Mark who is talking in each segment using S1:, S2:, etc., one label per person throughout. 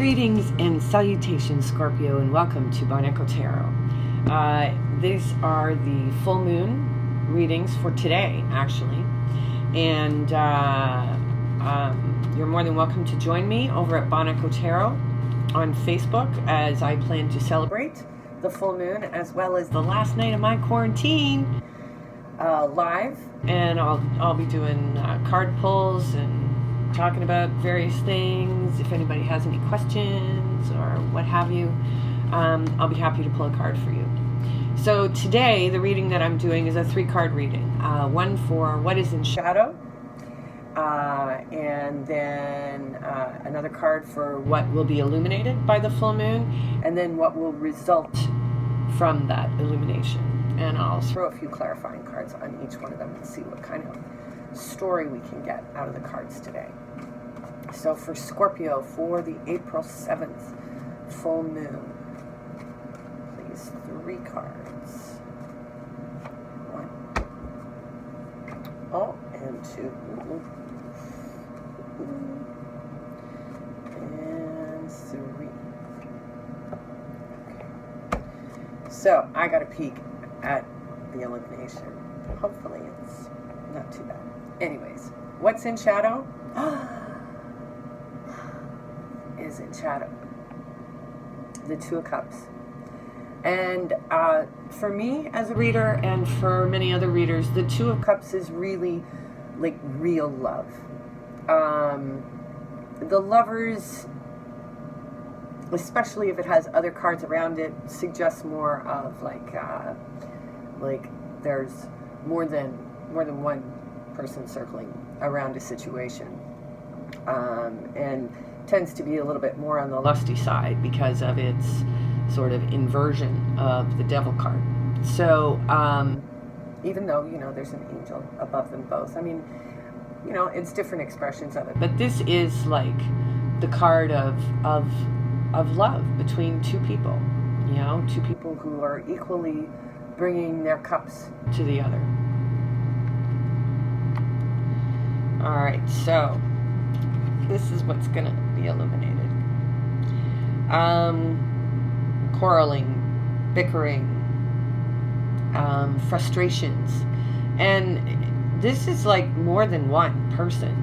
S1: Greetings and salutations, Scorpio, and welcome to Barneco Tarot. These are the full moon readings for today, actually. And you're more than welcome to join me over at Barneco Tarot on Facebook as I plan to celebrate the full moon as well as the last night of my quarantine live. And I'll be doing card pulls and talking about various things. If anybody has any questions or what have you, I'll be happy to pull a card for you. So today, the reading that I'm doing is a 3-card reading. One for what is in shadow, and then another card for what will be illuminated by the full moon, and then what will result from that illumination. And I'll throw a few clarifying cards on each one of them and see what kind of story we can get out of the cards today. So for Scorpio, for the April 7th full moon, please 3 cards. 1. Oh, and 2. And 3. Okay. So I got a peek at the illumination. Hopefully it's not too bad. Anyways, what's in shadow? Is in shadow. The 2 of Cups. And for me as a reader and for many other readers, the 2 of Cups is really like real love. The Lovers, especially if it has other cards around it, suggests more of like there's more than one person circling around a situation, and tends to be a little bit more on the lusty side because of its sort of inversion of the Devil card. So even though, you know, there's an angel above them both, I mean, you know, it's different expressions of it. But this is like the card of love between 2 people, you know, 2 people who are equally bringing their cups to the other. All right, so this is what's going to be illuminated. Quarreling, bickering, frustrations. And this is like more than one person.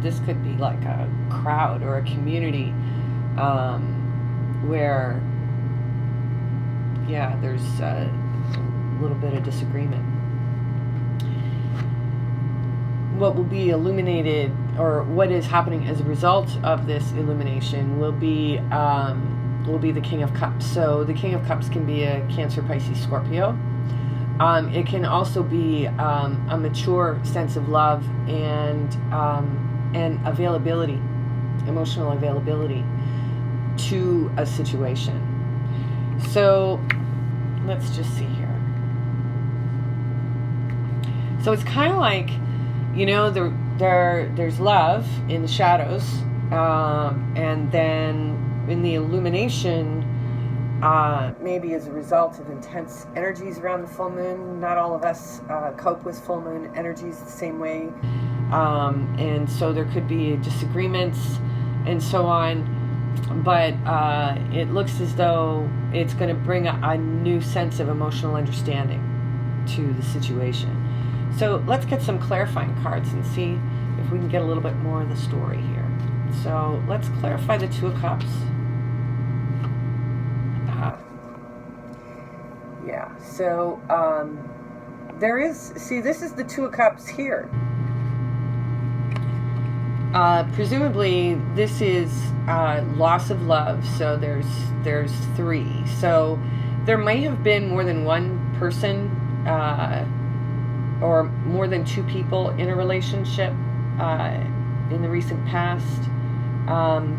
S1: This could be like a crowd or a community where, yeah, there's a little bit of disagreement. What will be illuminated, or what is happening as a result of this illumination, will be the King of Cups. So the King of Cups can be a Cancer, Pisces, Scorpio. It can also be a mature sense of love and availability, emotional availability to a situation. So let's just see here. So it's kind of like, you know, there's love in the shadows, and then in the illumination, maybe as a result of intense energies around the full moon. Not all of us cope with full moon energies the same way, and so there could be disagreements and so on, but it looks as though it's going to bring a new sense of emotional understanding to the situation. So let's get some clarifying cards and see if we can get a little bit more of the story here. So let's clarify the 2 of Cups. Yeah, so there is, see, this is the 2 of Cups here. Presumably this is loss of love, so there's 3. So there might have been more than one person or more than 2 people in a relationship in the recent past.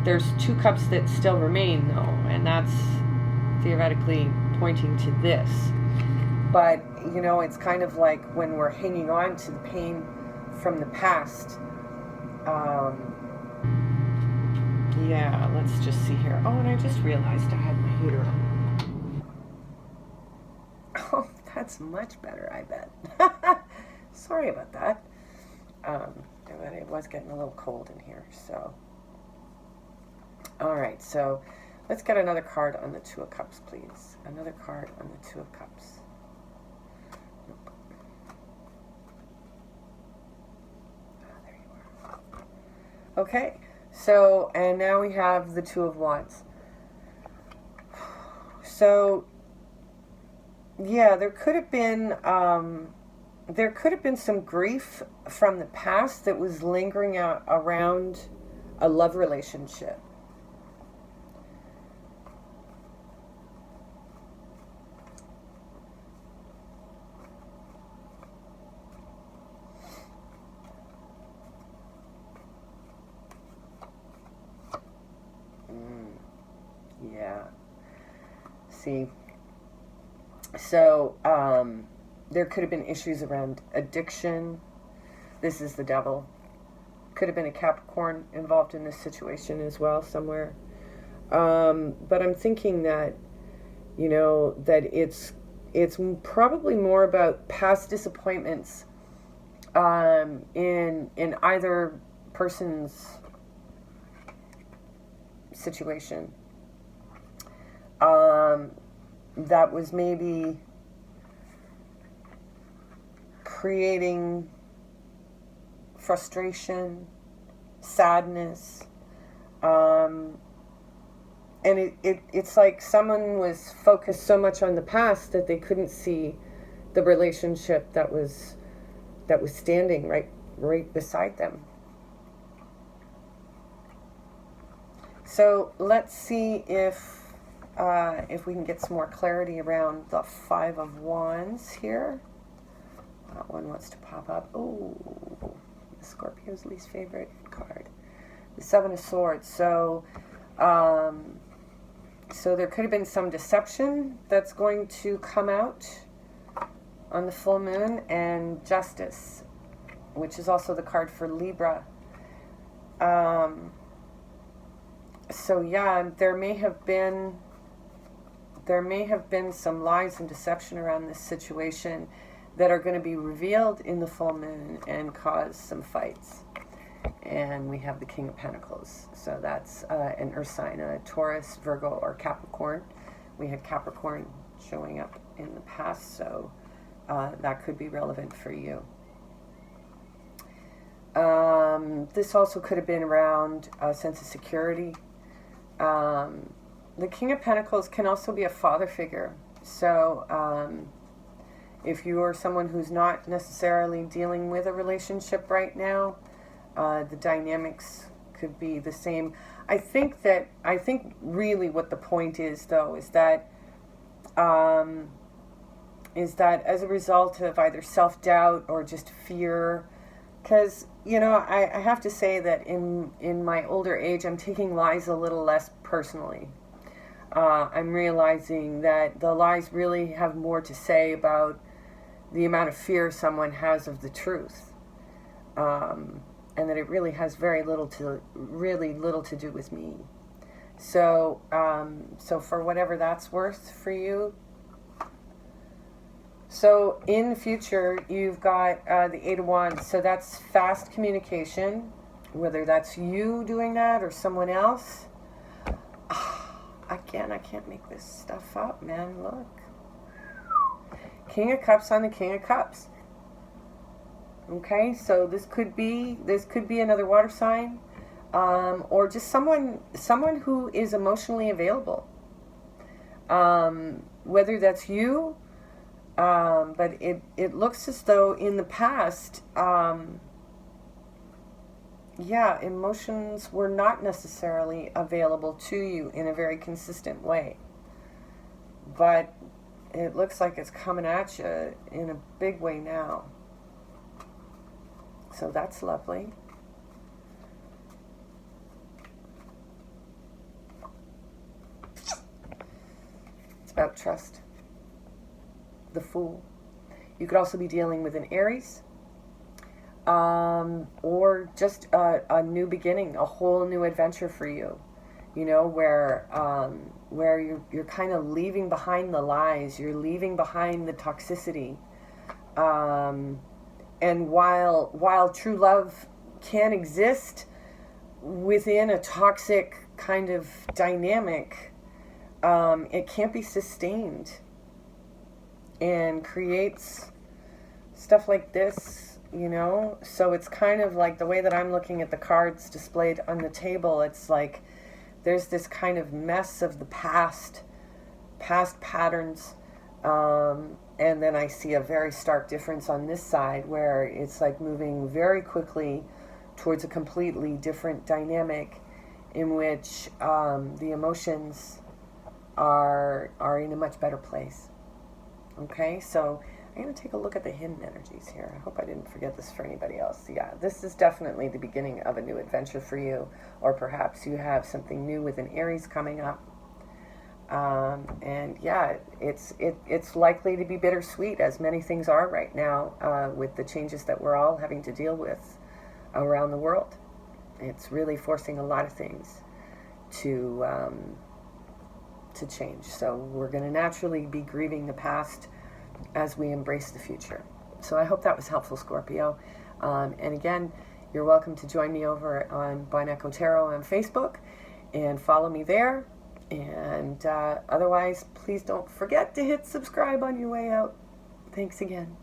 S1: There's 2 cups that still remain, though, and that's theoretically pointing to this. But, you know, it's kind of like when we're hanging on to the pain from the past. Yeah, let's just see here. Oh, and I just realized I had my heater on. Oh, that's much better, I bet. Sorry about that. But it was getting a little cold in here, so All right, so let's get another card on the Two of Cups, please. Another card on the Two of Cups. Nope. Ah, there you are. Okay, so, and now we have the Two of Wands. So, yeah, there could have been some grief from the past that was lingering out around a love relationship. Yeah. See, so there could have been issues around addiction. This is the Devil. Could have been a Capricorn involved in this situation as well somewhere. But I'm thinking that, you know, that it's probably more about past disappointments in either person's situation. That was maybe creating frustration, sadness, and it's like someone was focused so much on the past that they couldn't see the relationship that was standing right beside them. So let's see if we can get some more clarity around the Five of Wands here. That one wants to pop up. Oh, the Scorpio's least favorite card. The Seven of Swords. So, so there could have been some deception that's going to come out on the full moon, and Justice, which is also the card for Libra. So yeah, there may have been some lies and deception around this situation that are going to be revealed in the full moon and cause some fights. And we have the King of Pentacles. So that's an earth sign, a Taurus, Virgo, or Capricorn. We had Capricorn showing up in the past, so that could be relevant for you. This also could have been around a sense of security. The King of Pentacles can also be a father figure. So if you are someone who's not necessarily dealing with a relationship right now, the dynamics could be the same. I think really what the point is, though, is that as a result of either self-doubt or just fear, because, you know, I have to say that in my older age, I'm taking lies a little less personally. I'm realizing that the lies really have more to say about the amount of fear someone has of the truth. And that it really has really little to do with me. So, so for whatever that's worth for you. So in the future, you've got the Eight of Wands. So that's fast communication, whether that's you doing that or someone else. Again, I can't make this stuff up, man. Look. King of Cups on the King of Cups. Okay, so this could be another water sign, or just someone who is emotionally available. Whether that's you, but it looks as though in the past, yeah, emotions were not necessarily available to you in a very consistent way. But it looks like it's coming at you in a big way now. So that's lovely. It's about trust. The Fool. You could also be dealing with an Aries, or just a new beginning, a whole new adventure for you. You know, where you're kind of leaving behind the lies, you're leaving behind the toxicity. And while true love can exist within a toxic kind of dynamic, it can't be sustained, and creates stuff like this, you know? So it's kind of like the way that I'm looking at the cards displayed on the table, it's like there's this kind of mess of the past patterns, and then I see a very stark difference on this side where it's like moving very quickly towards a completely different dynamic in which the emotions are in a much better place. Okay, so I'm going to take a look at the hidden energies here. I hope I didn't forget this for anybody else. Yeah, this is definitely the beginning of a new adventure for you, or perhaps you have something new with an Aries coming up. And yeah, it's likely to be bittersweet, as many things are right now, with the changes that we're all having to deal with around the world. It's really forcing a lot of things to change. So we're going to naturally be grieving the past as we embrace the future. So I hope that was helpful, Scorpio. And again, you're welcome to join me over on Bineco Tarot on Facebook and follow me there. And otherwise, please don't forget to hit subscribe on your way out. Thanks again.